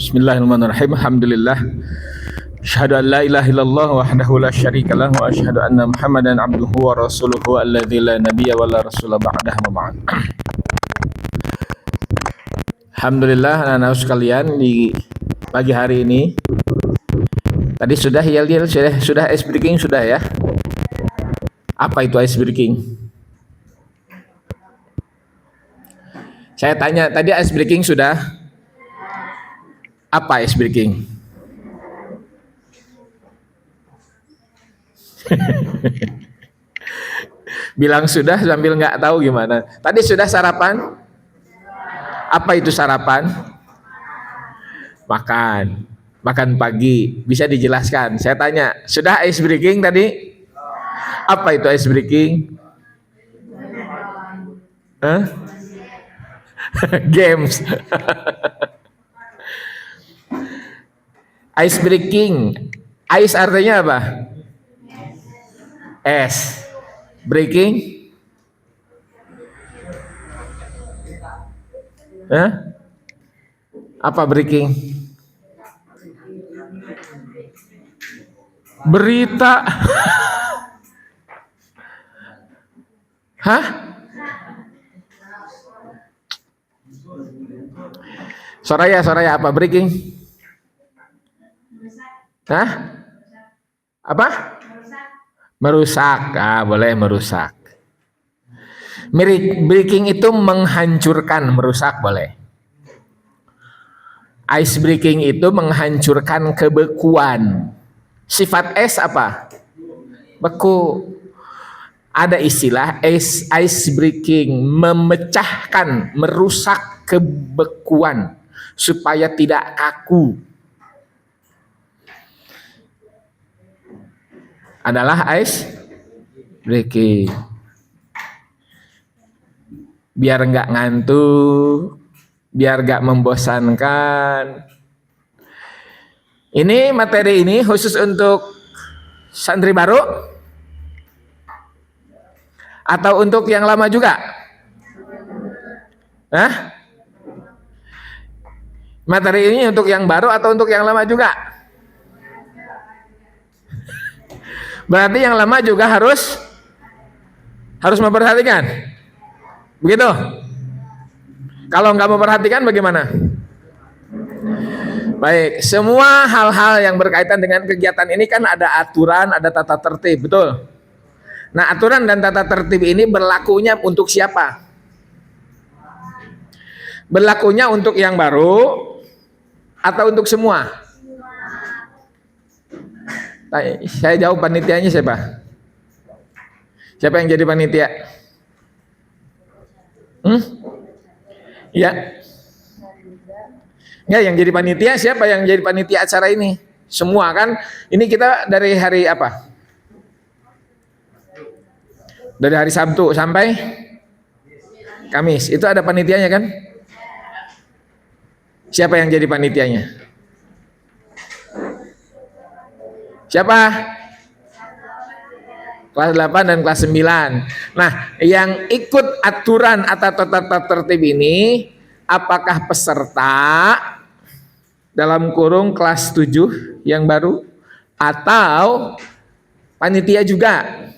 Bismillahirrahmanirrahim. Alhamdulillah. Asyhadu an la ilaha illallah wahdahu la syarikalah wa asyhadu anna Muhammadan abduhu wa rasuluhu alladzi la nabiyya wa la rasula ba'dah ma ba'd. Alhamdulillah anak-anak sekalian, di pagi hari ini tadi sudah sudah ice breaking sudah ya. Apa itu ice breaking? Saya tanya tadi ice breaking sudah. Apa ice breaking? Bilang sudah sambil nggak tahu gimana. Tadi sudah sarapan? Apa itu sarapan? Makan pagi. Bisa dijelaskan? Saya tanya, sudah ice breaking tadi? Apa itu ice breaking? Games. Ice breaking. Ice artinya apa? Es. Breaking? Apa breaking? Berita. Hah? Soraya apa breaking? Hah? Apa? Merusak. Boleh merusak. Breaking itu menghancurkan, merusak boleh. Ice breaking itu menghancurkan kebekuan. Sifat es apa? Beku. Ada istilah ice breaking, memecahkan, merusak kebekuan supaya tidak kaku. Adalah ice breaking. Biar nggak ngantuk, biar nggak membosankan. Ini materi ini khusus untuk santri baru atau untuk yang lama juga? Materi ini untuk yang baru atau untuk yang lama juga? Berarti yang lama juga harus memperhatikan. Begitu? Kalau nggak memperhatikan bagaimana? Baik, semua hal-hal yang berkaitan dengan kegiatan ini kan ada aturan, ada tata tertib, betul? Nah, aturan dan tata tertib ini berlakunya untuk siapa? Berlakunya untuk yang baru atau untuk semua? Saya jawab, panitianya siapa? Siapa yang jadi panitia? Ya. Ya, yang jadi panitia siapa yang jadi panitia acara ini? Semua kan? Ini kita dari hari apa? Dari hari Sabtu sampai Kamis. Itu ada panitianya kan? Siapa yang jadi panitianya? Siapa? Kelas 8 dan kelas 9. Nah, yang ikut aturan atau tata tertib ini apakah peserta dalam kurung kelas 7 yang baru atau panitia juga?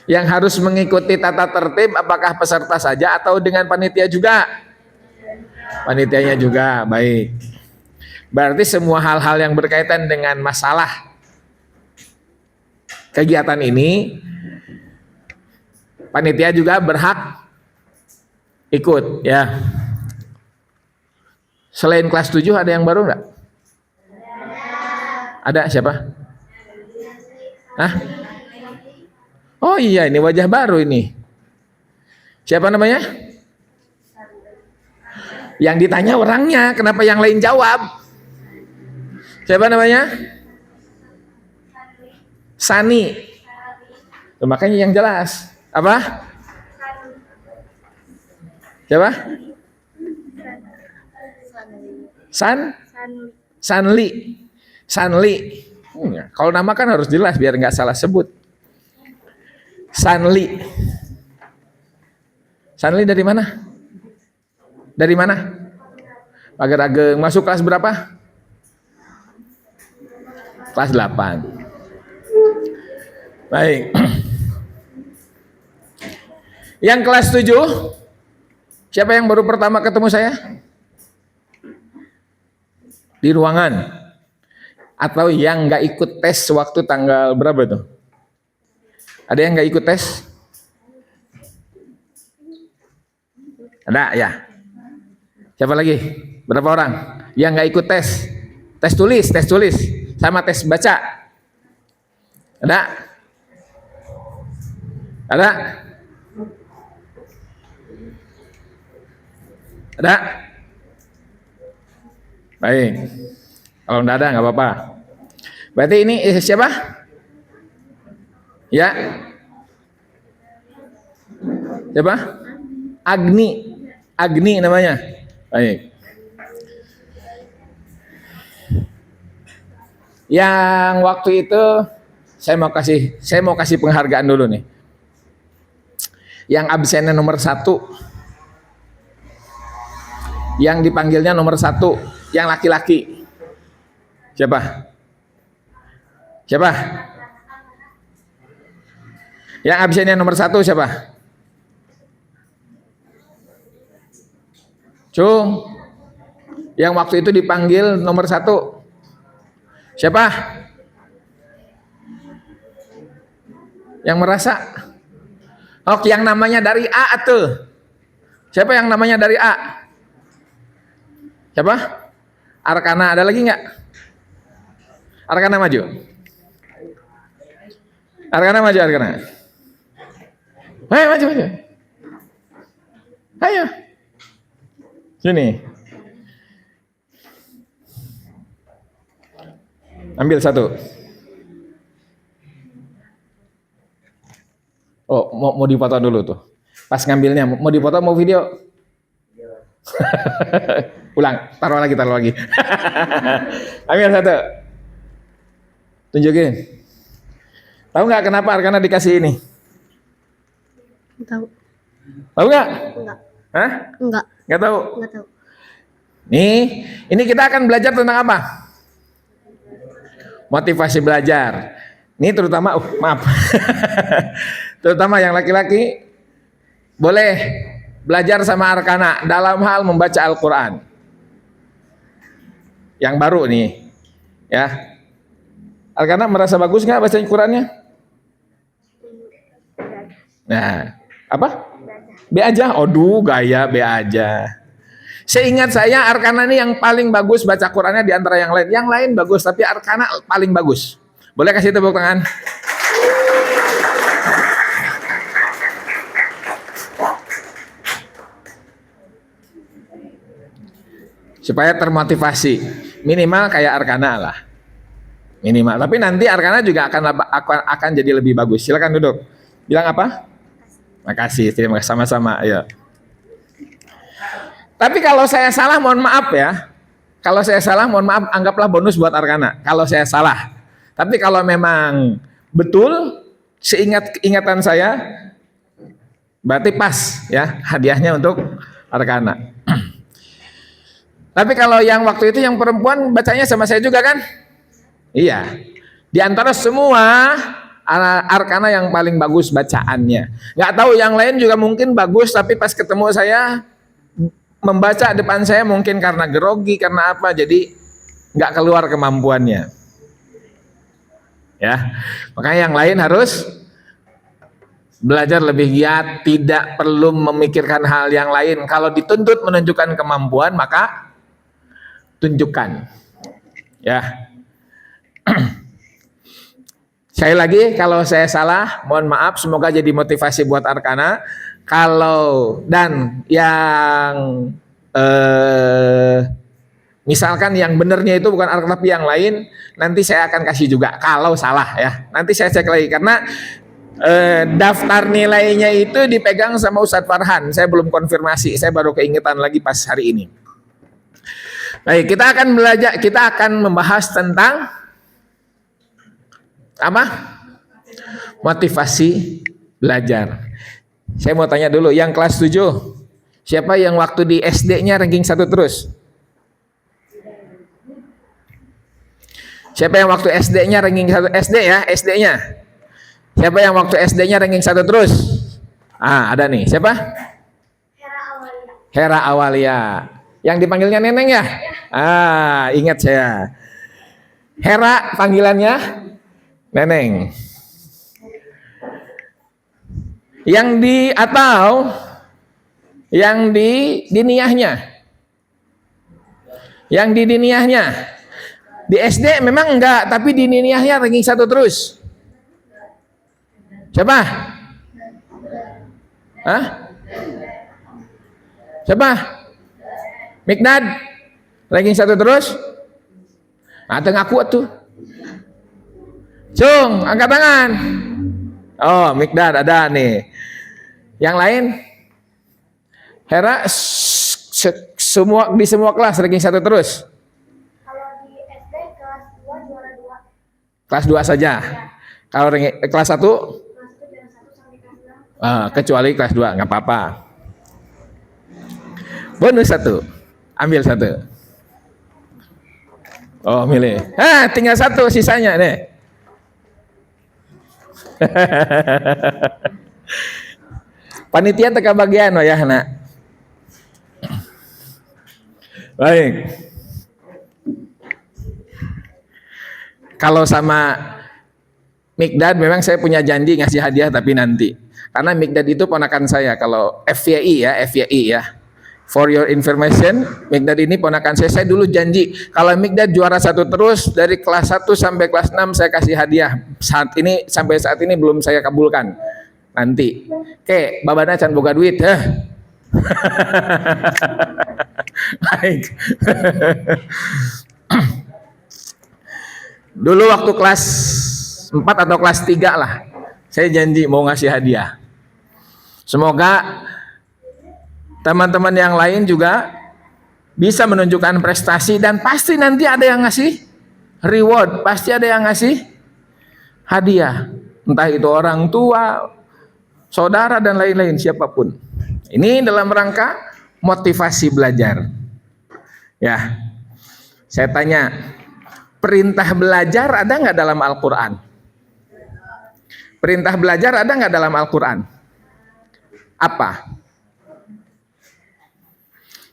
Yang harus mengikuti tata tertib apakah peserta saja atau dengan panitia juga? Panitianya juga, baik. Berarti semua hal-hal yang berkaitan dengan masalah kegiatan ini, panitia juga berhak ikut, ya. Selain kelas 7 ada yang baru enggak? Ada siapa? Oh iya, ini wajah baru ini. Siapa namanya? Yang ditanya orangnya, kenapa yang lain jawab? Siapa namanya? Sani. Makanya yang jelas. Apa? Siapa? Sanli. Kalau nama kan harus jelas biar nggak salah sebut. Sanli. Sanli dari mana? Dari mana? Pagar Ageng. Masuk kelas berapa? Kelas 8. Baik. Yang kelas 7, siapa yang baru pertama ketemu saya? Di ruangan. Atau yang nggak ikut tes waktu tanggal berapa tuh? Ada yang nggak ikut tes? Ada ya? Siapa lagi? Berapa orang? Yang nggak ikut tes? Tes tulis, sama tes baca. Ada? Ada? Ada? Baik. Kalau enggak ada nggak apa-apa. Berarti ini siapa? Ya. Siapa? Agni namanya. Baik. Yang waktu itu saya mau kasih penghargaan dulu nih. Yang absennya nomor 1, yang dipanggilnya nomor 1, yang laki-laki. Siapa? Yang absennya nomor 1 siapa? Cung. Yang waktu itu dipanggil nomor 1. Siapa? Yang merasa? Oh, yang namanya dari A tuh. Siapa yang namanya dari A? Siapa? Arkana, ada lagi nggak? Arkana maju. Arkana. Ayo maju. Ayo. Sini. Ambil 1. Oh, mau dipoto dulu tuh. Pas ngambilnya, mau dipoto mau video? Ulang, taruh lagi. Ambil 1. Tunjukin. Tahu nggak kenapa Arkana dikasih ini? Tahu. Tahu nggak? Enggak. Hah? Enggak. Nggak tahu? Enggak tahu. Nih, ini kita akan belajar tentang apa? Motivasi belajar. Ini terutama, maaf. Terutama yang laki-laki boleh belajar sama Arkana dalam hal membaca Al-Quran. Yang baru nih, ya. Arkana merasa bagus nggak baca Al-Qurannya? Nah, apa? B aja. Aduh, gaya B aja. Seingat saya Arkana ini yang paling bagus baca Qurannya di antara yang lain. Yang lain bagus, tapi Arkana paling bagus. Boleh kasih tepuk tangan? Supaya termotivasi. Minimal kayak Arkana lah. Minimal. Tapi nanti Arkana juga akan jadi lebih bagus. Silakan duduk. Bilang apa? Makasih. Terima kasih sama-sama. Ayo. Tapi kalau saya salah, mohon maaf ya. Kalau saya salah, mohon maaf, anggaplah bonus buat Arkana. Kalau saya salah. Tapi kalau memang betul, ingatan saya, berarti pas ya hadiahnya untuk Arkana. Tapi kalau yang waktu itu yang perempuan bacanya sama saya juga kan? Iya. Di antara semua Arkana yang paling bagus bacaannya. Nggak tahu yang lain juga mungkin bagus, tapi pas ketemu saya membaca depan saya mungkin karena grogi, karena apa, jadi nggak keluar kemampuannya. Ya, makanya yang lain harus belajar lebih giat, tidak perlu memikirkan hal yang lain. Kalau dituntut menunjukkan kemampuan, maka tunjukkan. Ya. Sekali lagi, kalau saya salah, mohon maaf. Semoga jadi motivasi buat Arkana. Kalau dan yang misalkan yang benernya itu bukan Arkana tapi yang lain, nanti saya akan kasih juga. Kalau salah ya, nanti saya cek lagi karena daftar nilainya itu dipegang sama Ustadz Farhan. Saya belum konfirmasi, saya baru keingetan lagi pas hari ini. Baik, kita akan membahas tentang apa? Motivasi belajar. Saya mau tanya dulu, yang kelas 7 Siapa yang waktu di SD-nya ranking 1 terus? Siapa yang waktu SD-nya ranking 1? SD ya, SD-nya. Siapa yang waktu SD-nya ranking 1 terus? Ada nih. Siapa? Hera Awalia. Yang dipanggilnya Neneng ya? Ingat saya. Hera panggilannya Neneng. Yang di atau yang di diniyahnya. Yang di diniyahnya. Di SD memang enggak, tapi di diniyahnya ranking 1 terus. Siapa? Siapa? Mikdad ranking 1 terus? Ngaku tuh. Cung, angkat tangan. Oh, Mikdad ada nih. Yang lain? Hera semua di semua kelas ranking 1 terus. Kalau di SD kelas 2 juara 2. Kelas 2 saja. Kalau kelas 1? Kelas 1 juara 1 sampai kelas 6. Kecuali kelas 2, nggak apa-apa. Bonus 1. Ambil 1. Oh, milih. Tinggal 1 sisanya nih. Panitia teka bagian ya, nak. Baik. Kalau sama Mikdad memang saya punya janji ngasih hadiah, tapi nanti. Karena Mikdad itu ponakan saya. Kalau FYI ya. For your information, Mikdad ini ponakan saya. Saya dulu janji kalau Mikdad juara 1 terus dari kelas 1 sampai kelas 6 saya kasih hadiah. Sampai saat ini belum saya kabulkan. Nanti. Oke, babana can boga duit, Baik. Dulu waktu kelas 4 atau kelas 3 lah, saya janji mau ngasih hadiah. Semoga teman-teman yang lain juga bisa menunjukkan prestasi dan pasti nanti ada yang ngasih reward, pasti ada yang ngasih hadiah. Entah itu orang tua, saudara dan lain-lain, siapapun. Ini dalam rangka motivasi belajar. Ya, saya tanya, perintah belajar ada nggak dalam Al-Quran? Perintah belajar ada nggak dalam Al-Quran? Apa?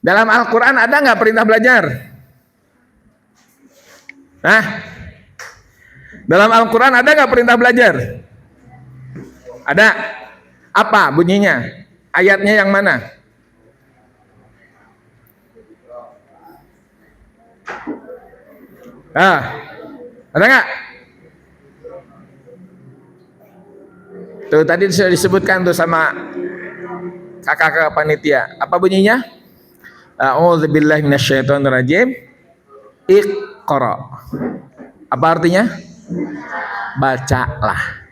Dalam Al-Quran ada nggak perintah belajar? Dalam Al-Quran ada nggak perintah belajar? Ada. Apa bunyinya? Ayatnya yang mana? Ada nggak? Tuh tadi sudah disebutkan tuh sama kakak-kakak panitia. Apa bunyinya? A'udzubillahi minasyaitonirrajim. Iqra. Apa artinya? Bacalah.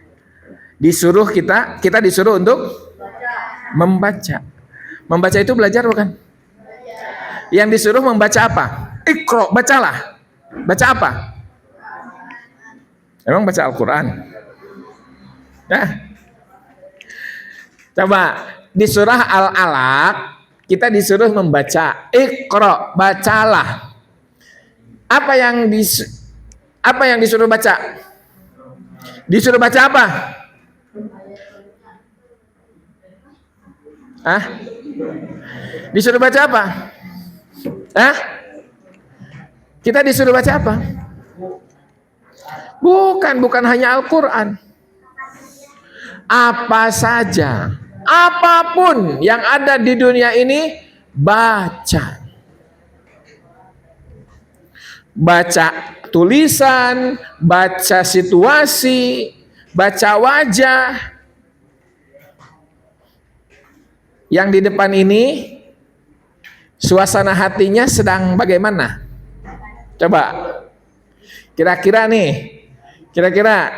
Disuruh kita disuruh untuk membaca. Membaca itu belajar bukan? Yang disuruh membaca apa? Iqra, bacalah. Baca apa? Emang baca Al-Quran? Coba di surah Al-Alaq kita disuruh membaca. Iqra, bacalah. Apa yang disuruh baca? Disuruh baca apa? Disuruh baca apa? Kita disuruh baca apa? Bukan hanya Al-Quran. Apa saja, apapun yang ada di dunia ini, baca. Baca tulisan, baca situasi, baca wajah. Yang di depan ini, suasana hatinya sedang bagaimana? Coba, kira-kira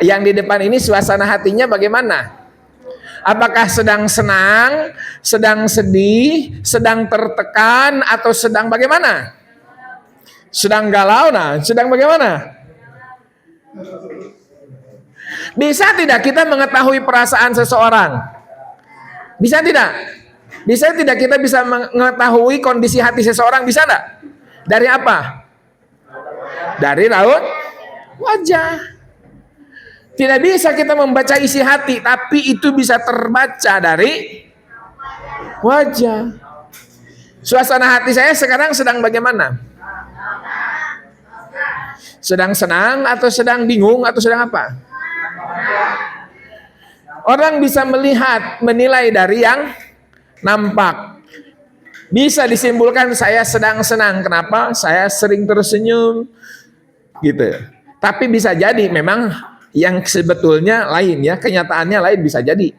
yang di depan ini suasana hatinya bagaimana? Apakah sedang senang, sedang sedih, sedang tertekan, atau sedang bagaimana? Sedang galau, sedang bagaimana? Bisa tidak kita mengetahui perasaan seseorang? Bisa tidak? Bisa tidak kita bisa mengetahui kondisi hati seseorang? Bisa enggak? Dari apa? Dari raut wajah. Tidak bisa kita membaca isi hati, tapi itu bisa terbaca dari wajah. Suasana hati saya sekarang sedang bagaimana? Sedang senang atau sedang bingung atau sedang apa? Orang bisa melihat, menilai dari yang nampak. Bisa disimpulkan saya sedang senang. Kenapa? Saya sering tersenyum. Gitu. Tapi bisa jadi memang yang sebetulnya lain ya, kenyataannya lain bisa jadi.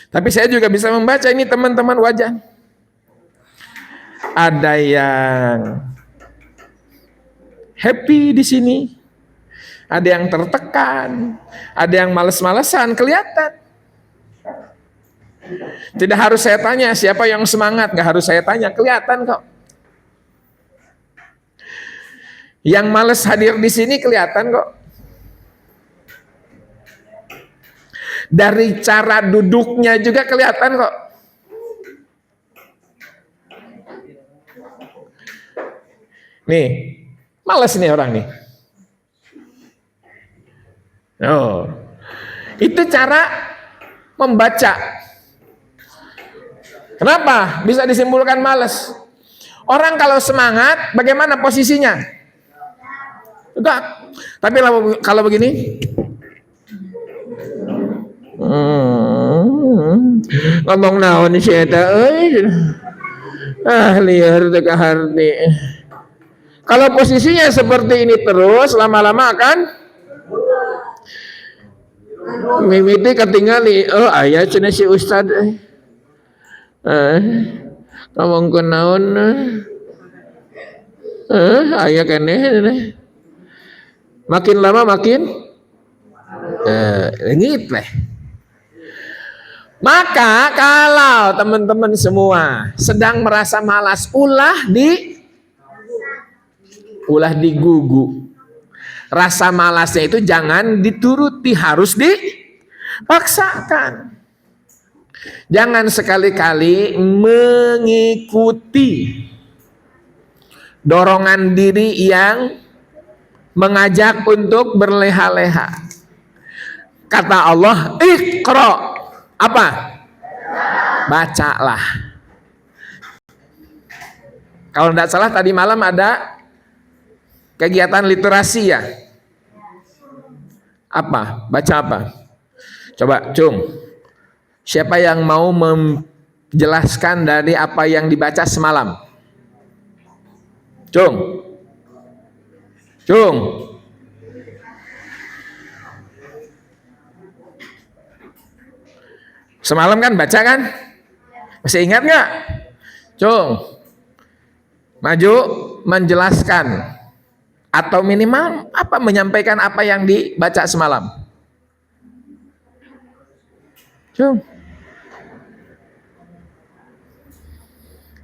Tapi saya juga bisa membaca ini teman-teman wajah. Ada yang happy di sini, ada yang tertekan, ada yang males-malesan, kelihatan. Tidak harus saya tanya siapa yang semangat, nggak harus saya tanya, kelihatan kok. Yang males hadir di sini kelihatan kok. Dari cara duduknya juga kelihatan kok. Nih, males nih orang nih. Oh, itu cara membaca. Kenapa bisa disimpulkan males? Orang kalau semangat, bagaimana posisinya? Tegak. Tapi kalau begini, ngomong naon si eta euy. Liar teu kaharti. Kalau posisinya seperti ini terus, lama-lama akan mimiti ketinggali. Oh, aya cenah si ustad. Ngomong ke naon. Aya keneh. Makin lama makin lengit lah. Maka kalau teman-teman semua sedang merasa malas, ulah digugu. Rasa malasnya itu jangan dituruti, harus dipaksakan. Jangan sekali-kali mengikuti dorongan diri yang mengajak untuk berleha-leha. Kata Allah, Iqra. Apa? Bacalah. Kalau tidak salah tadi malam ada kegiatan literasi ya. Apa? Baca apa? Coba, Cung. Siapa yang mau menjelaskan dari apa yang dibaca semalam? Cung. Semalam kan baca kan? Masih ingat nggak? Cung. Maju menjelaskan atau minimal apa menyampaikan apa yang dibaca semalam. Cung.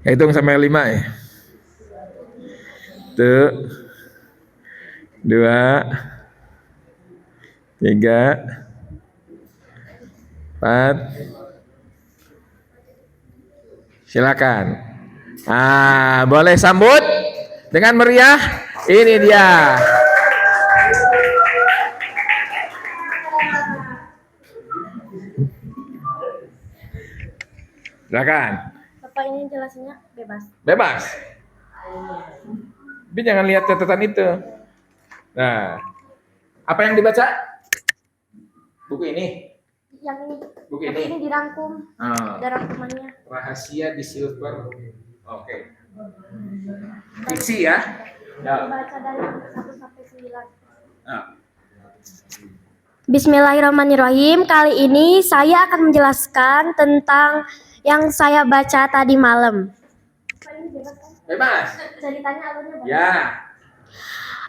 Hitung sampai 5 ya. 1, 2, 3, 4. Silakan. Boleh sambut dengan meriah. Ini dia. Silakan. Bapak ini jelasinnya bebas. Bebas. Tapi jangan lihat catatan itu. Nah, apa yang dibaca? Buku ini. Yang ini. Buku Tapi ini dirangkum. Ada rangkumannya. Rahasia di silver. Oke. Fiksi ya. Baca dari 1 sampai 9. Bismillahirrahmanirrahim. Kali ini saya akan menjelaskan tentang yang saya baca tadi malam. Bebas. Ceritanya alurnya bagaimana? Ya.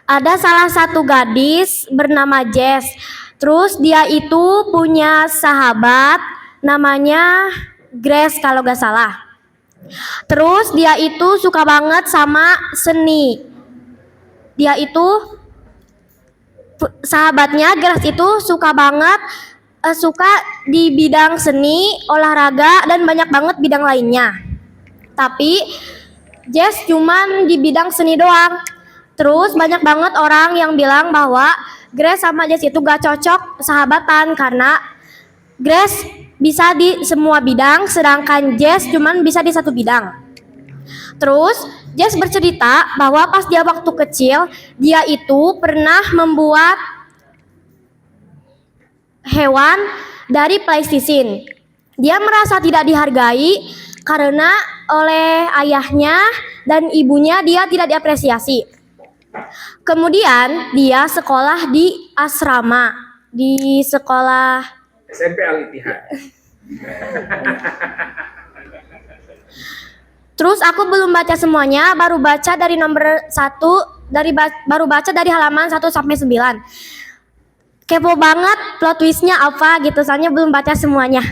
Ada salah satu gadis bernama Jess. Terus dia itu punya sahabat namanya Grace kalau gak salah. Terus dia itu suka banget sama seni. Dia itu sahabatnya Grace itu suka banget suka di bidang seni, olahraga, dan banyak banget bidang lainnya. Tapi Jess cuman di bidang seni doang. Terus banyak banget orang yang bilang bahwa Grace sama Jess itu gak cocok sahabatan karena Grace bisa di semua bidang sedangkan Jess cuman bisa di satu bidang. Terus Jess bercerita bahwa pas dia waktu kecil dia itu pernah membuat hewan dari plastisine. Dia merasa tidak dihargai karena oleh ayahnya dan ibunya dia tidak diapresiasi. Kemudian dia sekolah di asrama, di sekolah SMP Al-Ittihad. Terus aku belum baca semuanya, baru baca dari nomor 1, baru baca dari halaman 1 sampai 9. Kepo banget plot twistnya apa gitu, soalnya belum baca semuanya.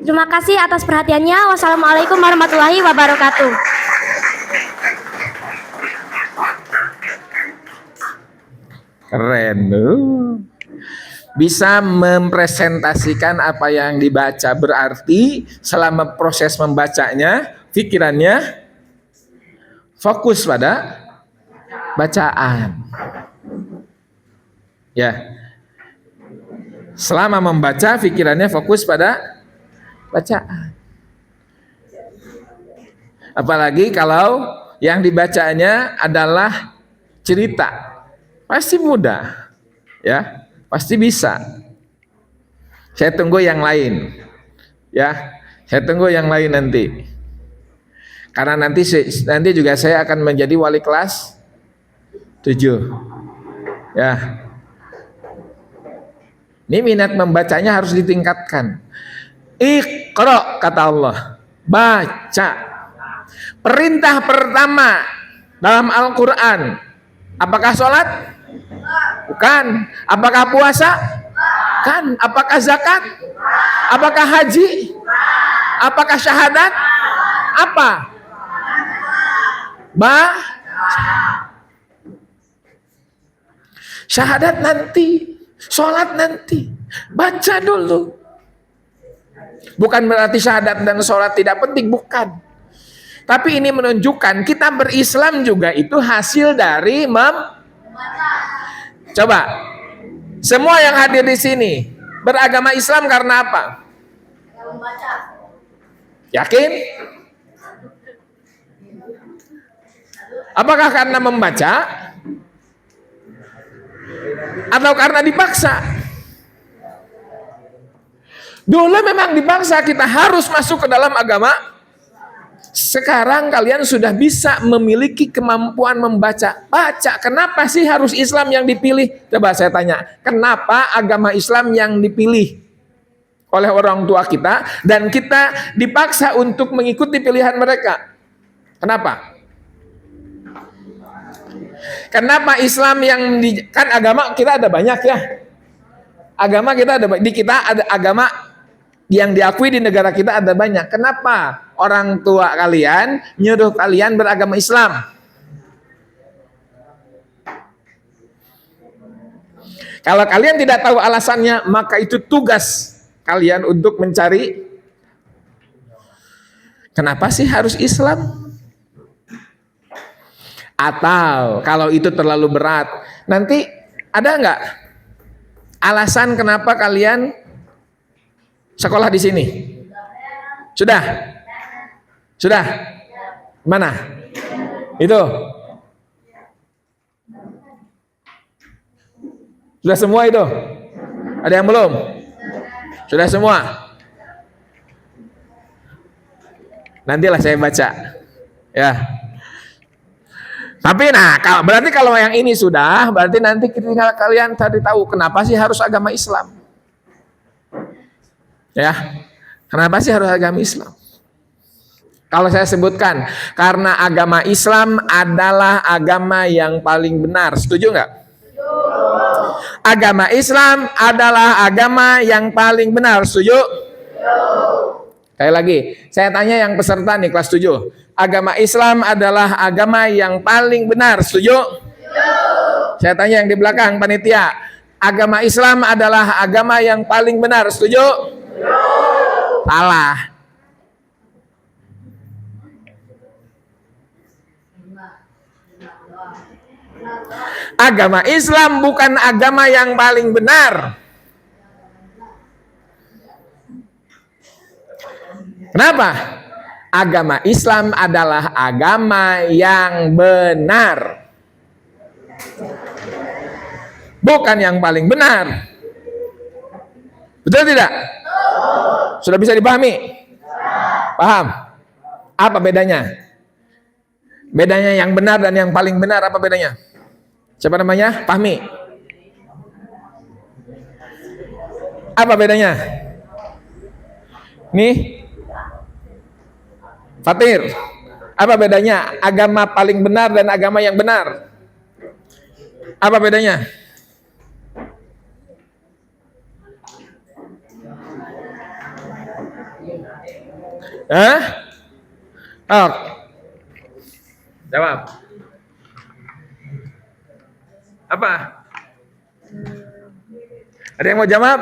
Terima kasih atas perhatiannya. Wassalamualaikum warahmatullahi wabarakatuh. Keren tuh. Bisa mempresentasikan apa yang dibaca, berarti selama proses membacanya pikirannya fokus pada bacaan. Ya. Selama membaca pikirannya fokus pada bacaan. Apalagi kalau yang dibacanya adalah cerita. Pasti mudah. Ya, pasti bisa. Saya tunggu yang lain. Ya, saya tunggu yang lain nanti. Karena nanti juga saya akan menjadi wali kelas 7. Ya. Ini minat membacanya harus ditingkatkan. Iqra kata Allah. Baca. Perintah pertama dalam Al-Quran. Apakah sholat? Bukan. Apakah puasa? Bukan. Apakah zakat? Apakah haji? Apakah syahadat? Apa? Syahadat nanti, sholat nanti. Baca dulu. Bukan berarti syahadat dan sholat tidak penting, bukan. Tapi ini menunjukkan kita berislam juga itu hasil dari Coba, semua yang hadir di sini beragama Islam karena apa? Yakin? Apakah karena membaca? Atau karena dipaksa? Dulu memang dipaksa kita harus masuk ke dalam agama. Sekarang kalian sudah bisa memiliki kemampuan membaca. Baca, kenapa sih harus Islam yang dipilih? Coba saya tanya, kenapa agama Islam yang dipilih oleh orang tua kita dan kita dipaksa untuk mengikuti pilihan mereka? Kenapa? Kenapa Islam yang kan agama kita ada banyak ya. Agama kita ada di kita ada agama yang diakui di negara kita ada banyak. Kenapa orang tua kalian nyuruh kalian beragama Islam? Kalau kalian tidak tahu alasannya, maka itu tugas kalian untuk mencari kenapa sih harus Islam? Atau kalau itu terlalu berat, nanti ada nggak alasan kenapa kalian sekolah di sini? Sudah? Sudah? Mana? Itu? Sudah semua itu? Ada yang belum? Sudah semua? Nantilah saya baca. Ya. Tapi nah, berarti kalau yang ini sudah, berarti nanti ketika kalian cari tahu kenapa sih harus agama Islam. Ya, kenapa sih harus agama Islam? Kalau saya sebutkan, karena agama Islam adalah agama yang paling benar. Setuju nggak? Agama Islam adalah agama yang paling benar. Setuju? Sekali lagi, saya tanya yang peserta nih kelas 7. Agama Islam adalah agama yang paling benar. Setuju? Saya tanya yang di belakang panitia. agama Islam adalah agama yang paling benar. Setuju? Salah. Agama Islam bukan agama yang paling benar. Kenapa? Agama Islam adalah agama yang benar, bukan yang paling benar. Betul tidak? Sudah bisa dipahami? Paham? Apa bedanya? Bedanya yang benar dan yang paling benar apa bedanya? Siapa namanya? Fahmi. Apa bedanya? Nih, Fatir. Apa bedanya agama paling benar dan agama yang benar? Apa bedanya? Hah? Oh. Jawab. Apa? Ada yang mau jawab?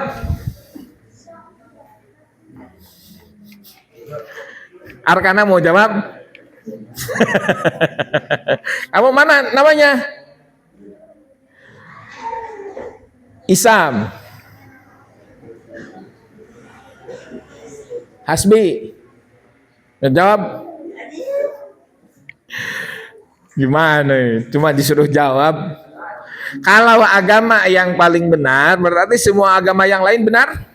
Arkana mau jawab? Kamu mana namanya? Isam. Hasbi. Jawab. Gimana? Cuma disuruh jawab. Kalau agama yang paling benar, berarti semua agama yang lain benar?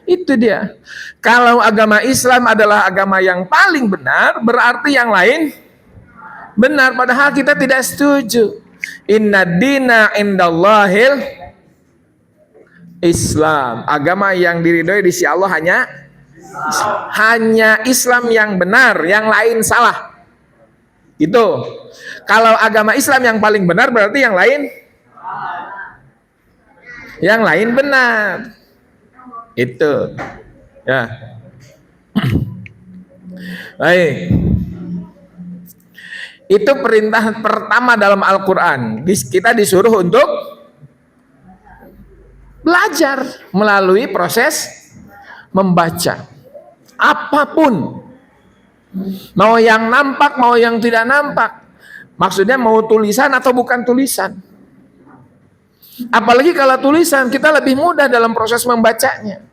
Itu dia. Kalau agama Islam adalah agama yang paling benar, berarti yang lain benar. Padahal kita tidak setuju. Inna dina indallahil Islam. Agama yang diridhoi di sisi Allah hanya Islam yang benar, yang lain salah. Itu. Kalau agama Islam yang paling benar, berarti yang lain benar. Itu. Ya. Baik. Itu perintah pertama dalam Al-Quran. Kita disuruh untuk belajar melalui proses membaca. Apapun. Mau yang nampak, mau yang tidak nampak. Maksudnya mau tulisan atau bukan tulisan. Apalagi kalau tulisan, kita lebih mudah dalam proses membacanya.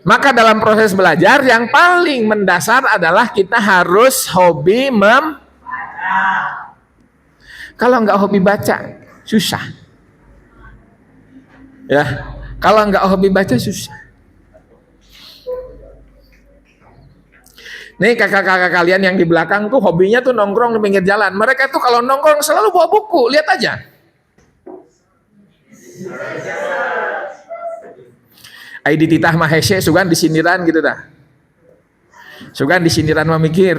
Maka dalam proses belajar yang paling mendasar adalah kita harus hobi membaca. Kalau nggak hobi baca, susah. Ya, kalau nggak hobi baca susah. Nih kakak-kakak kalian yang di belakang tuh hobinya tuh nongkrong di pinggir jalan. Mereka tuh kalau nongkrong selalu bawa buku, lihat aja. Aidi titah mahese sugan disindiran gitu dah. Sugan disindiran memikir.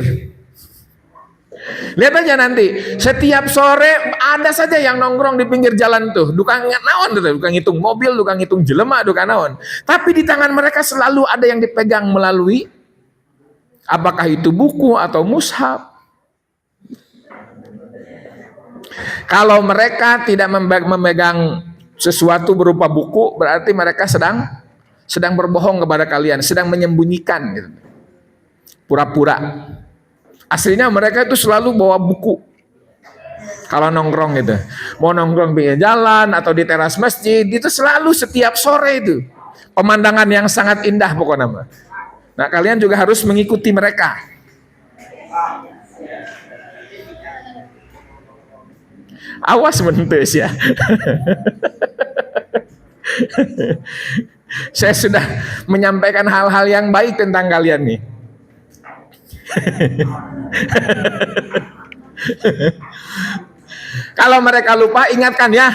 Lihat aja nanti, setiap sore ada saja yang nongkrong di pinggir jalan tuh, dukang naon tuh, dukang ngitung mobil, dukang ngitung jelema, dukang naon. Tapi di tangan mereka selalu ada yang dipegang melalui, apakah itu buku atau mushaf. Kalau mereka tidak memegang sesuatu berupa buku, berarti mereka sedang berbohong kepada kalian, sedang menyembunyikan gitu. Pura-pura. Aslinya mereka itu selalu bawa buku. Kalau nongkrong gitu. Mau nongkrong pinggir jalan atau di teras masjid, itu selalu setiap sore itu. Pemandangan yang sangat indah pokoknya. Nah, kalian juga harus mengikuti mereka. Awas mentes ya. Saya sudah menyampaikan hal-hal yang baik tentang kalian nih. Kalau mereka lupa, ingatkan ya.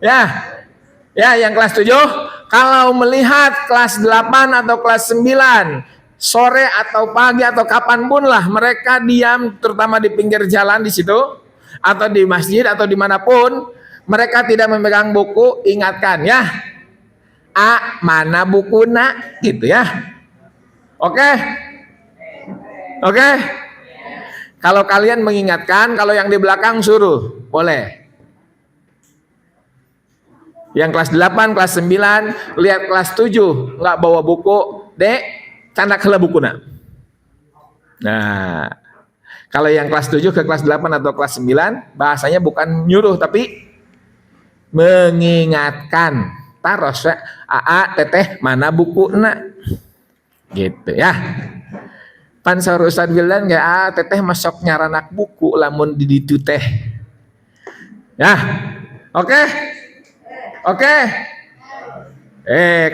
Ya, yang kelas 7, kalau melihat kelas 8 atau kelas 9, sore atau pagi atau kapanpun lah mereka diam, terutama di pinggir jalan di situ, atau di masjid atau dimanapun, mereka tidak memegang buku, ingatkan ya. Mana bukuna gitu ya. Oke. Kalau kalian mengingatkan, kalau yang di belakang suruh, boleh. Yang kelas 8, kelas 9, lihat kelas 7, nggak bawa buku, dek, candak heula bukuna. Nah, kalau yang kelas 7 ke kelas 8 atau kelas 9, bahasanya bukan nyuruh, tapi mengingatkan. Taros, aa, teteh, mana buku nak? Gitu ya. Pan saur Ustad Wildan gak, teteh masuk nyaranak buku, lamun di ditu teh. Ya, oke? Oke?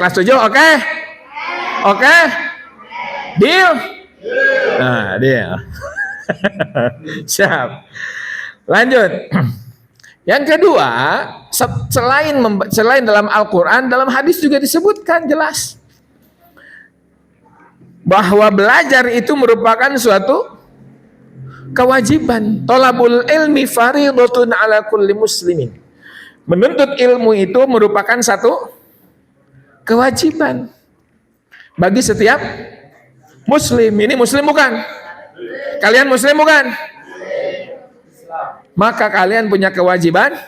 Kelas 7, oke? Oke? Deal? Nah, deal. Siap. Lanjut. Yang kedua, selain dalam Al-Quran, dalam hadis juga disebutkan jelas bahwa belajar itu merupakan suatu kewajiban. Thalabul ilmi fardhatun ala kulli muslimin. Menuntut ilmu itu merupakan satu kewajiban bagi setiap muslim. Ini muslim bukan? Kalian muslim bukan? Maka kalian punya kewajiban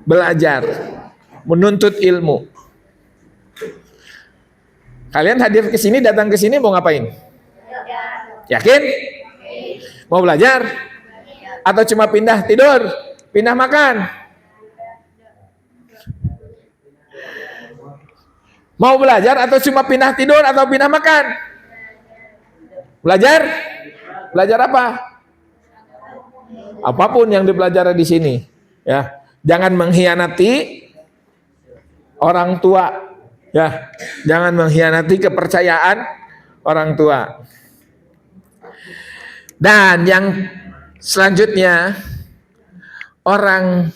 belajar, menuntut ilmu. Kalian hadir ke sini, datang ke sini mau ngapain? Yakin? Mau belajar? Atau cuma pindah tidur, pindah makan? Mau belajar atau cuma pindah tidur atau pindah makan? Belajar? Belajar apa? Apapun yang dipelajari di sini, ya. Jangan mengkhianati orang tua. Ya, jangan mengkhianati kepercayaan orang tua. Dan yang selanjutnya, orang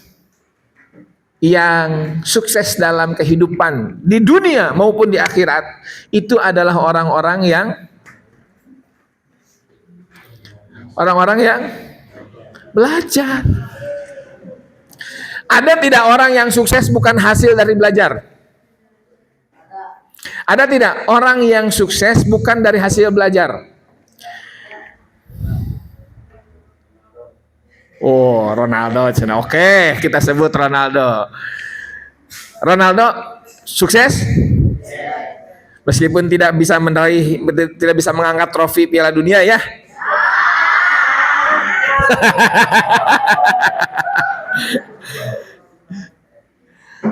yang sukses dalam kehidupan di dunia maupun di akhirat itu adalah orang-orang yang belajar. Ada tidak orang yang sukses bukan hasil dari belajar? Ada tidak orang yang sukses bukan dari hasil belajar? Oh, Ronaldo. Oke, kita sebut Ronaldo. Ronaldo sukses? Meskipun tidak bisa meraih, tidak bisa mengangkat trofi Piala Dunia ya.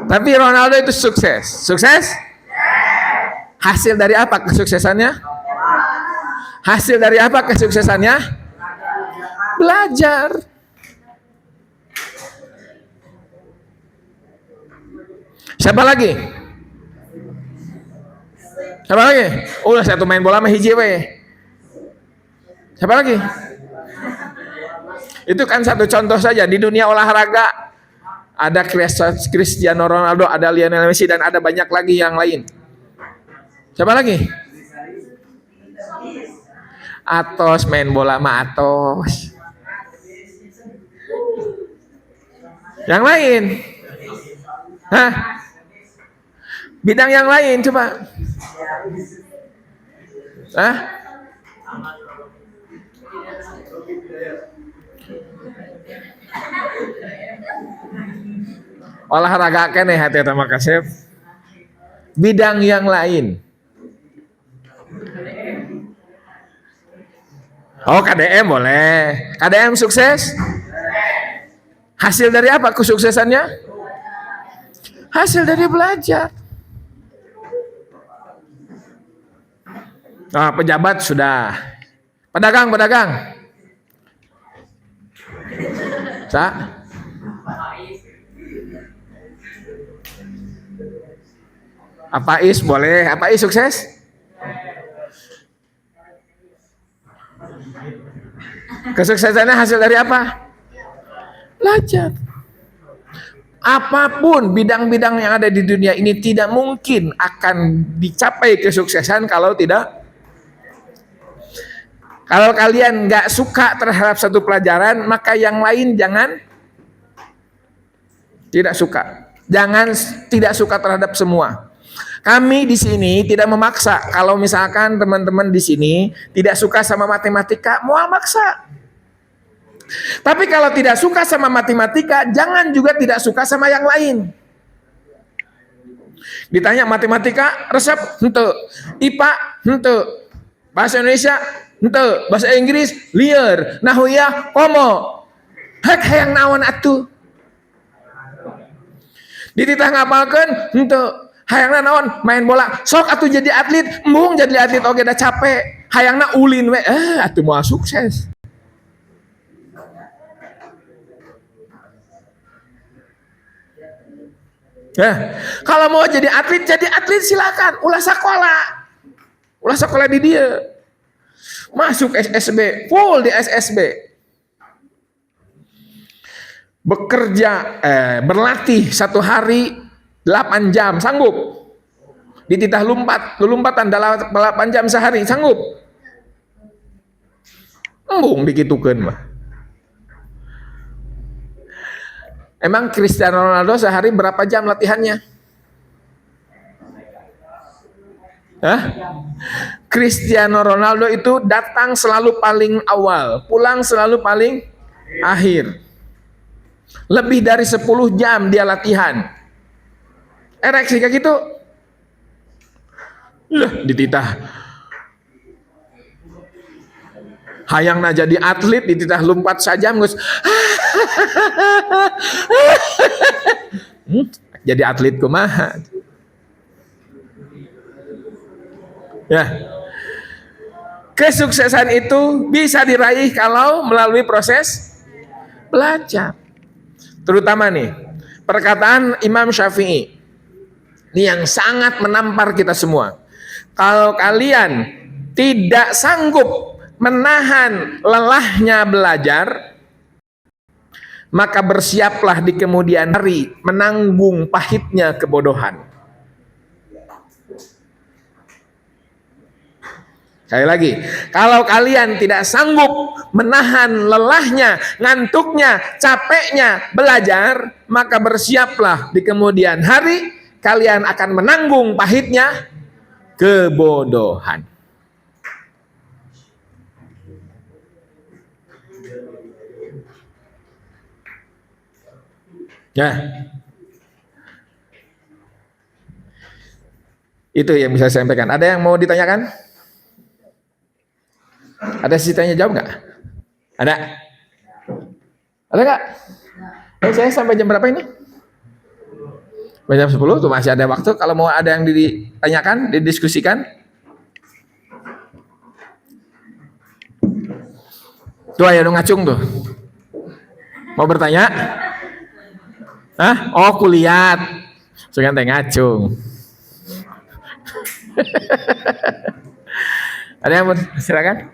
Tapi Ronaldo itu sukses. Sukses? Hasil dari apa kesuksesannya? Hasil dari apa kesuksesannya? Belajar. Siapa lagi? Siapa lagi? Udah satu main bola mah hiji we. Siapa lagi? Itu kan satu contoh saja di dunia olahraga. Ada Cristiano Ronaldo, ada Lionel Messi, dan ada banyak lagi yang lain. Siapa lagi? Atos main bola mah Atos. Yang lain? Hah? Bidang yang lain coba. Hah? Olahraga keneh hati sama kasep. Bidang yang lain. Oh, KDM boleh. KDM sukses? Hasil dari apa kesuksesannya? Hasil dari belajar. Nah, pejabat sudah. Pedagang. Apais boleh. Apais sukses? Kesuksesannya hasil dari apa? Belajar. Apapun bidang-bidang yang ada di dunia ini tidak mungkin akan dicapai kesuksesan kalau kalian nggak suka terhadap satu pelajaran, maka yang lain jangan tidak suka. Jangan tidak suka terhadap semua. Kami di sini tidak memaksa. Kalau misalkan teman-teman di sini tidak suka sama matematika, mau maksa. Tapi kalau tidak suka sama matematika, jangan juga tidak suka sama yang lain. Ditanya matematika, resep, henteu. IPA, henteu. Bahasa Indonesia, henteu. Bahasa Inggris, lieur. Nahwiyah, komo. Hek hayang naon atuh. Dititah ngapalkeun, henteu. Hayangna naon? Main bola. Sok atuh jadi atlet, embung jadi atlet oge da capek. Hayangna ulin we. Atuh moal sukses. Ya, kalau mau jadi atlet silakan. Ulah sekolah di dia. Masuk SSB, full di SSB. Bekerja, berlatih 1 hari 8 jam, sanggup. Dititah lompatan 8 jam sehari, sanggup. Embung dikitukeun mah. Emang Cristiano Ronaldo sehari berapa jam latihannya? Hah? Cristiano Ronaldo itu datang selalu paling awal, pulang selalu paling akhir. Lebih dari 10 jam dia latihan. Ereksi kayak gitu. Dititah. Hayangna jadi atlet dititah lompat saja geus. Jadi atlet kumaha? Ya. Kesuksesan itu bisa diraih kalau melalui proses belajar. Terutama nih, perkataan Imam Syafi'i. Ini yang sangat menampar kita semua. Kalau kalian tidak sanggup menahan lelahnya belajar, maka bersiaplah di kemudian hari menanggung pahitnya kebodohan. Sekali lagi, kalau kalian tidak sanggup menahan lelahnya, ngantuknya, capeknya belajar, maka bersiaplah di kemudian hari kalian akan menanggung pahitnya kebodohan. Ya. Itu yang bisa saya sampaikan. Ada yang mau ditanyakan? Ada sisi tanya jawab nggak? Ada? Ada nggak? Saya sampai jam berapa ini? Jam 10 tuh masih ada waktu. Kalau mau ada yang ditanyakan, didiskusikan. Tuh ayo ngacung tuh. Mau bertanya? Hah? Oh kuliah. Jangan teh ngacung. Ada yang mau silakan?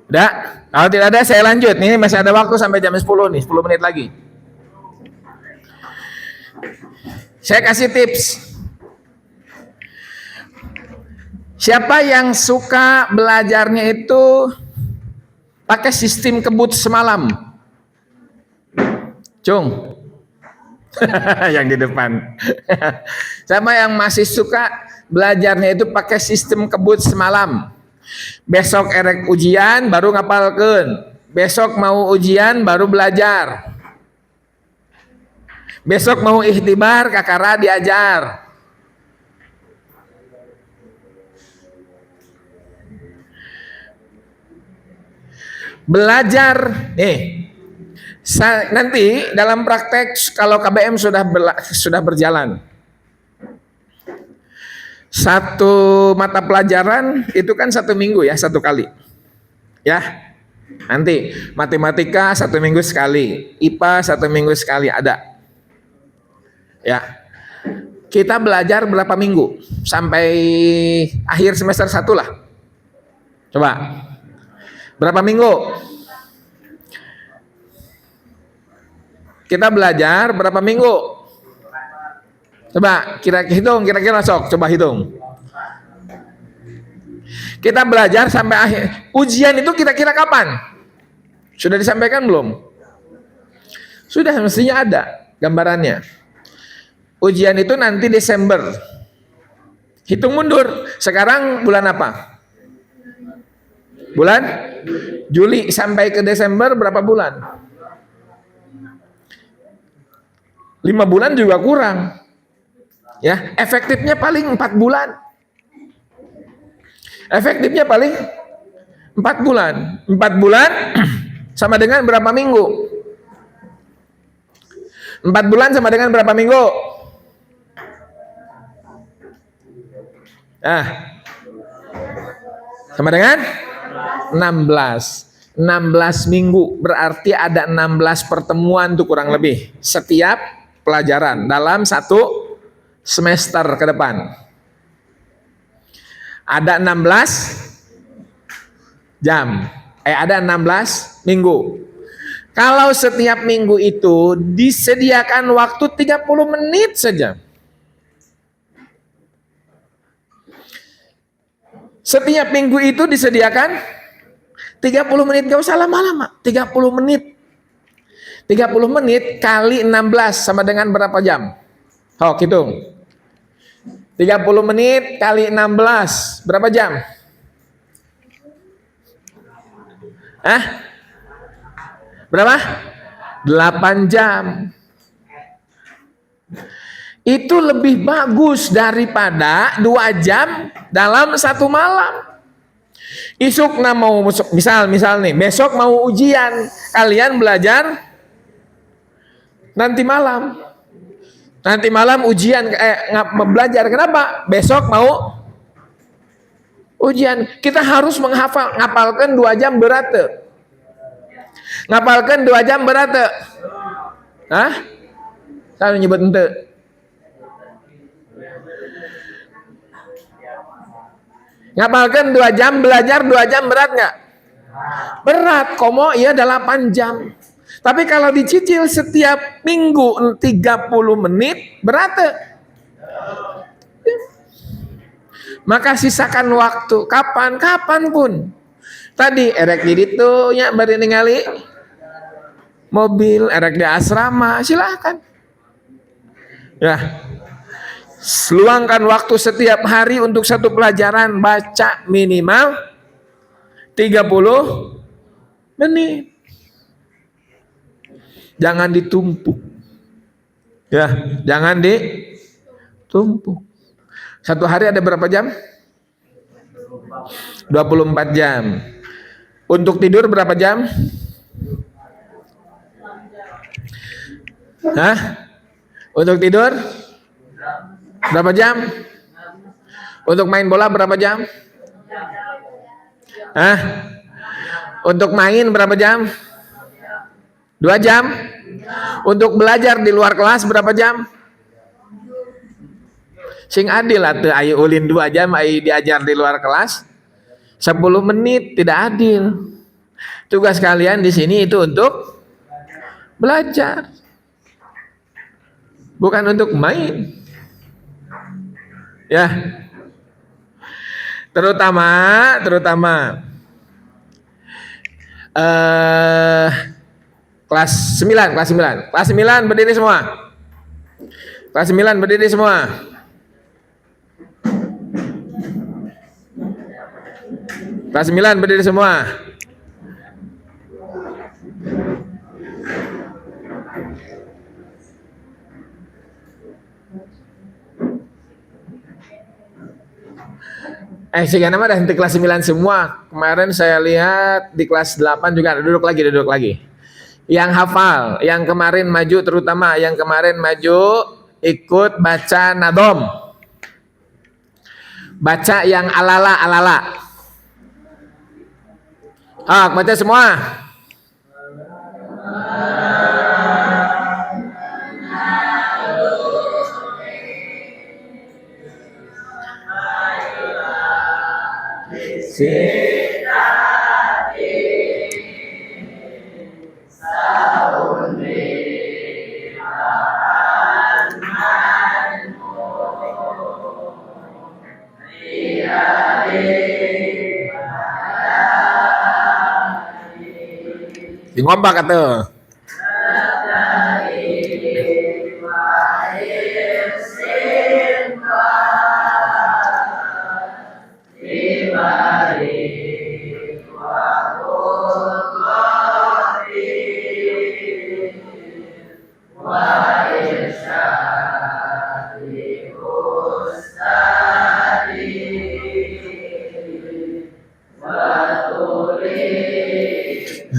Udah? Kalau tidak ada saya lanjut. Nih masih ada waktu sampai jam 10 nih, 10 menit lagi. Saya kasih tips. Siapa yang suka belajarnya itu pakai sistem kebut semalam? Cung. Yang di depan. Siapa yang masih suka belajarnya itu pakai sistem kebut semalam? Besok erek ujian baru ngapalkeun. Besok mau ujian baru belajar. Besok mau ikhtibar kakara diajar. Belajar nanti dalam praktek kalau KBM sudah berjalan. Satu mata pelajaran itu kan 1 minggu ya, 1 kali. Ya. Nanti matematika 1 minggu sekali, IPA 1 minggu sekali ada. Ya. Kita belajar berapa minggu? Sampai akhir semester 1 lah. Coba. Berapa minggu? Kita belajar berapa minggu? Coba kira-kira sok, coba hitung. Kita belajar sampai akhir. Ujian itu kira-kira kapan? Sudah disampaikan belum? Sudah, mestinya ada gambarannya. Ujian itu nanti Desember. Hitung mundur. Sekarang bulan apa? Bulan Juli sampai ke Desember berapa bulan? 5 bulan juga kurang. Ya, efektifnya paling 4 bulan. Efektifnya paling 4 bulan. 4 bulan sama dengan berapa minggu? 4 bulan sama dengan berapa minggu? Sama dengan 16. 16 minggu, berarti ada 16 pertemuan tuh kurang lebih setiap pelajaran dalam 1 semester ke depan. Ada 16 jam. Ada 16 minggu. Kalau setiap minggu itu disediakan waktu 30 menit saja. Setiap minggu itu disediakan 30 menit, gak usah lama-lama. 30 menit. 30 menit kali 16 sama dengan berapa jam? Hitung. 30 menit kali 16 berapa jam? Berapa? 8 jam. Itu lebih bagus daripada 2 jam dalam 1 malam. Isuk mau misal nih, besok mau ujian, kalian belajar nanti malam. Nanti malam ujian, belajar. Kenapa? Besok mau ujian. Kita harus ngapalkan 2 jam berat. Ngapalkan 2 jam berat. Saya nyebut ente. Ngapalkan 2 jam, belajar 2 jam berat nggak? Berat, komo iya 8 jam. Tapi kalau dicicil setiap minggu 30 menit, berat. Maka sisakan waktu, kapan pun. Tadi erek di itu nya bari ningali mobil, erek di asrama, silakan. Ya. Luangkan waktu setiap hari untuk 1 pelajaran, baca minimal 30 menit. Jangan ditumpuk. Ya, jangan ditumpuk. 1 hari ada berapa jam? 24 jam. Untuk tidur berapa jam? Untuk tidur berapa jam? Untuk main bola berapa jam? Untuk main berapa jam? 2 jam. Untuk belajar di luar kelas berapa jam? Sing adil atuh ayo ulin 2 jam ayo diajar di luar kelas 10 menit, tidak adil. Tugas kalian di sini itu untuk belajar. Bukan untuk main. Ya. Terutama kelas 9 berdiri semua. Kelas 9 berdiri semua. Kelas 9 berdiri semua. Sehingga nama dah di kelas 9 semua. Kemarin saya lihat di kelas 8 juga duduk lagi. Yang hafal, yang kemarin maju, terutama yang kemarin maju ikut baca nadom. Baca yang alala. Baca semua. Di ngompak atuh.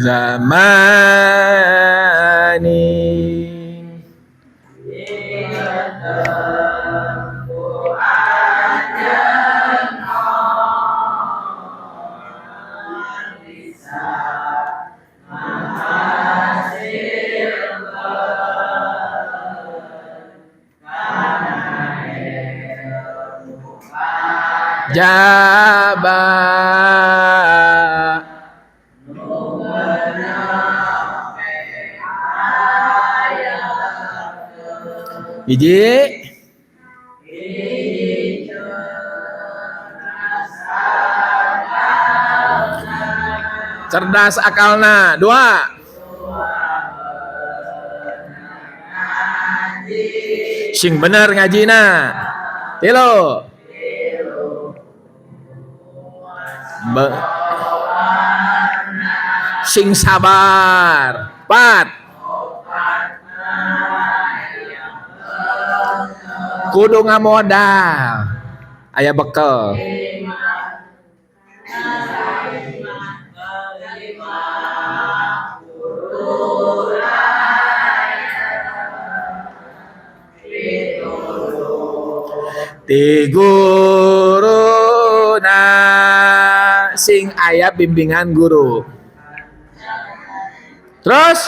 Zamani. Jaba. Hiji. Cerdas akalna. Dua. Sing bener ngajina. Tilu. Sing sabar. 4. Kudu ngamodal. Aya bekel. Ti guruna sing aya bimbingan guru. Terus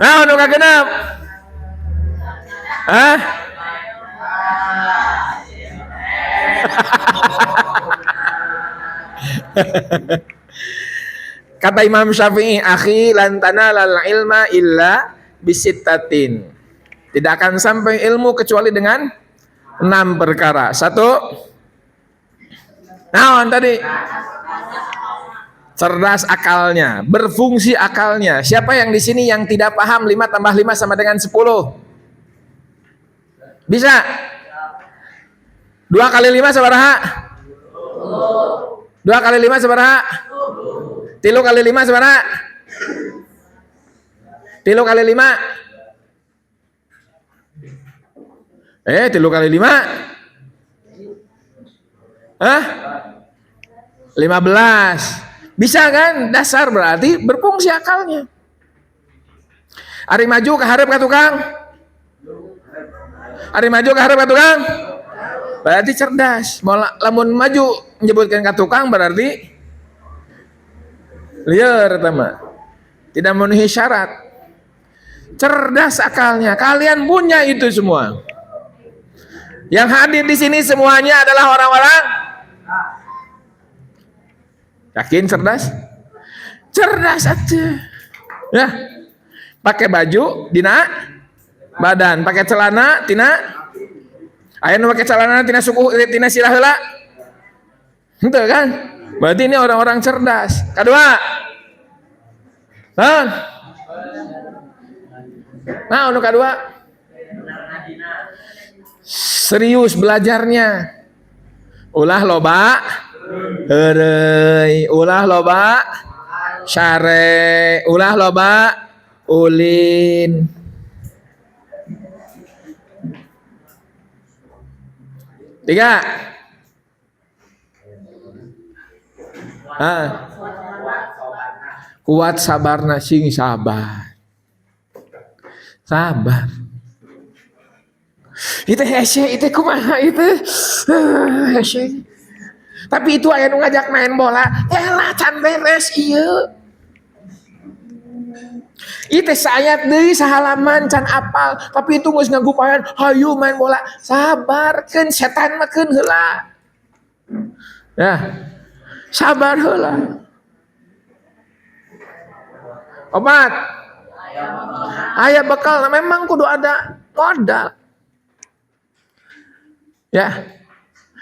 nah, nu kagenep. Hah? Kata Imam Syafi'i, akhi lan tanalal ilma illa bisittatin. Tidak akan sampai ilmu kecuali dengan 6 perkara. 1. Naon tadi? Cerdas akalnya, berfungsi akalnya. Siapa yang di sini yang tidak paham 5 tambah 5 sama dengan 10? Bisa? 2 kali 5 sabaraha? 2 kali 5 sabaraha? 3 kali 5 sabaraha? 3 kali 5? 3 kali 5? Hah? 15. Bisa kan? Dasar berarti berfungsi akalnya. Ari maju ke hareup ka tukang. Ari maju ke hareup ka tukang. Berarti cerdas. Mau lamun maju menyebutkan ka tukang berarti liar teman. Tidak memenuhi syarat. Cerdas akalnya. Kalian punya itu semua. Yang hadir di sini semuanya adalah orang-orang yakin cerdas? Cerdas aja. Ya. Pakai baju dina badan, pakai celana tina aya nu pakai celana tina suku tina silah heula. Henteu kan? Berarti ini orang-orang cerdas. Kedua. Hah? Nah, anu kedua. Serius belajarnya. Ulah loba heureuy, ulah loba syare, ulah loba ulin. Tiga. Kuat sabarna sing sabar. Sabar. Itu hese, itu kumaha itu? Hese. Tapi itu aya nu ngajak main bola, elah can beres ieu. Itu sayat deui sahalaman can apal, tapi itu geus ngagupayan, hayu main bola. Sabarkeun setan mah keun heula. Ya. Sabar heula. Obat. Aya bekal, memang kudu ada modal. Ya.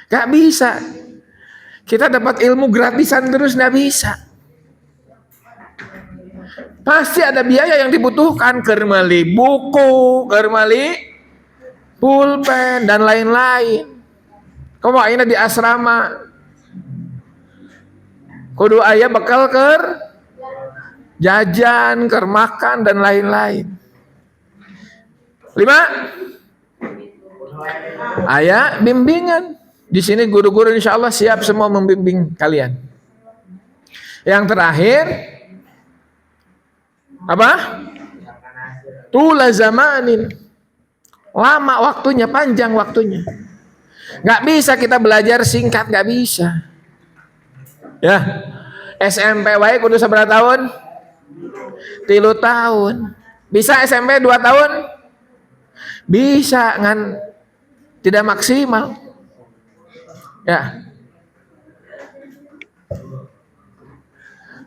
Gak bisa. Kita dapat ilmu gratisan terus, gak bisa. Pasti ada biaya yang dibutuhkan, kermali buku, kermali pulpen dan lain-lain. Kamu akhirnya di asrama, kudu aya bekal ker jajan, ker makan dan lain-lain. 5, aya bimbingan. Di sini guru-guru insya Allah siap semua membimbing kalian. Yang terakhir apa? Tula zamanin, lama waktunya, panjang waktunya. Gak bisa kita belajar singkat, gak bisa. Ya, SMP wae kudu seberapa tahun? 3 tahun. Bisa SMP 2 tahun? Bisa, ngan tidak maksimal. Ya.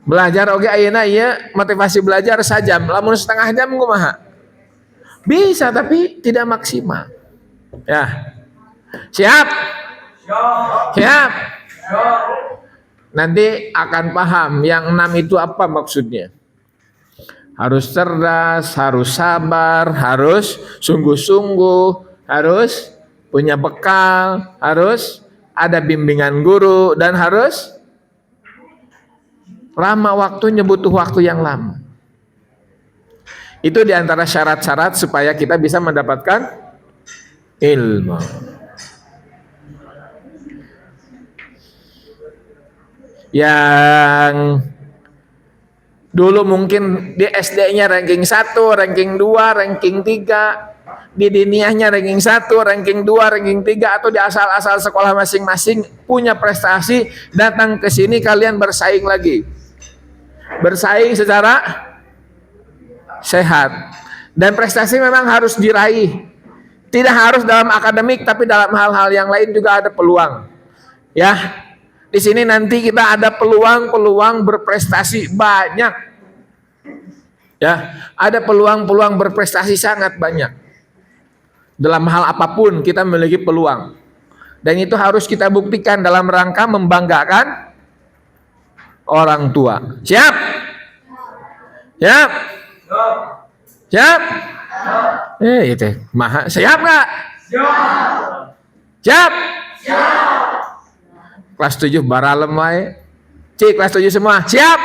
Belajar oge ayeuna ieu motivasi belajar sajam, lamun setengah jam kumaha? Bisa tapi tidak maksimal. Ya. Siap? Siap. Nanti akan paham yang 6 itu apa maksudnya. Harus cerdas, harus sabar, harus sungguh-sungguh, harus punya bekal, harus ada bimbingan guru, dan harus lama waktunya, butuh waktu yang lama. Itu diantara syarat-syarat supaya kita bisa mendapatkan ilmu. Yang dulu mungkin di SD-nya ranking 1, ranking 2, ranking 3, di diniyahnya ranking 1, ranking 2, ranking 3, atau di asal-asal sekolah masing-masing punya prestasi, datang ke sini kalian bersaing lagi. Bersaing secara sehat. Dan prestasi memang harus diraih. Tidak harus dalam akademik, tapi dalam hal-hal yang lain juga ada peluang. Ya, di sini nanti kita ada peluang-peluang berprestasi banyak. Ya, ada peluang-peluang berprestasi sangat banyak. Dalam hal apapun kita memiliki peluang. Dan itu harus kita buktikan dalam rangka membanggakan orang tua. Siap? Siap? Siap? Itu maha. Siap nggak? Siap? Siap. Kelas 7 baralem wae. Cik, kelas 7 semua. Siap?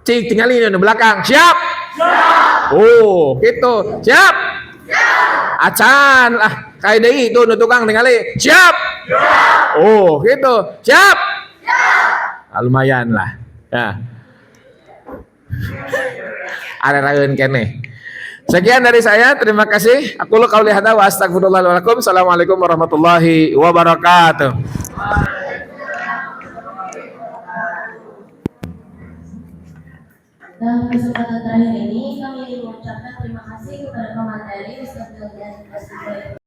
Cik, tinggalin di belakang. Siap? Siap. Oh, gitu. Siap? Siap. Acan lah. Kayak deui itu nu tukang tinggali. Siap? Siap. Oh, gitu. Siap? Siap. Lumayan lah. Ya. Ada raeun keneh. Sekian dari saya, terima kasih. Aku lu qauli hadza wa astagfirullah wa lakum. Assalamualaikum warahmatullahi wabarakatuh. Dalam kesempatan terakhir ini kami ingin mengucapkan terima kasih kepada pemateri Ustaz Wildan